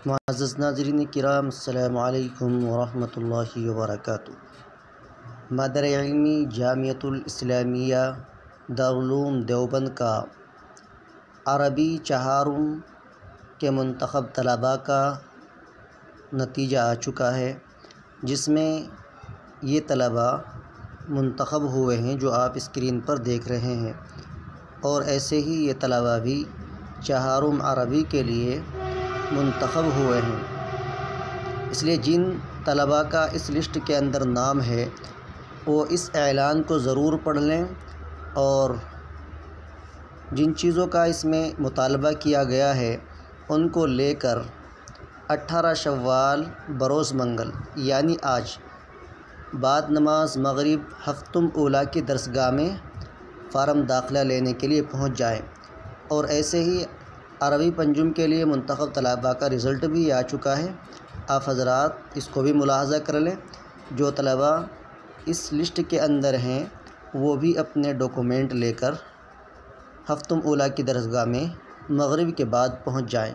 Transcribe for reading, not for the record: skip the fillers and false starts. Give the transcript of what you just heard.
معزز ناظرین کرام، السلام علیکم ورحمۃ اللہ وبرکاتہ۔ مادر علمی جامعۃ الاسلامیہ دارالعلوم دیوبند کا عربی چہارم کے منتخب طلباء کا نتیجہ آ چکا ہے، جس میں یہ طلباء منتخب ہوئے ہیں جو آپ اسکرین پر دیکھ رہے ہیں، اور ایسے ہی یہ طلباء بھی چہارم عربی کے لیے منتخب ہوئے ہیں۔ اس لیے جن طلباء کا اس لسٹ کے اندر نام ہے وہ اس اعلان کو ضرور پڑھ لیں، اور جن چیزوں کا اس میں مطالبہ کیا گیا ہے ان کو لے کر 18 شوال بروز منگل یعنی آج بعد نماز مغرب ہفتم اولیٰ کی درسگاہ میں فارم داخلہ لینے کے لیے پہنچ جائیں۔ اور ایسے ہی عربی پنجم کے لیے منتخب طلباء کا رزلٹ بھی آ چکا ہے، آپ حضرات اس کو بھی ملاحظہ کر لیں۔ جو طلباء اس لسٹ کے اندر ہیں وہ بھی اپنے ڈاکومنٹ لے کر ہفتم اولیٰ کی درسگاہ میں مغرب کے بعد پہنچ جائیں۔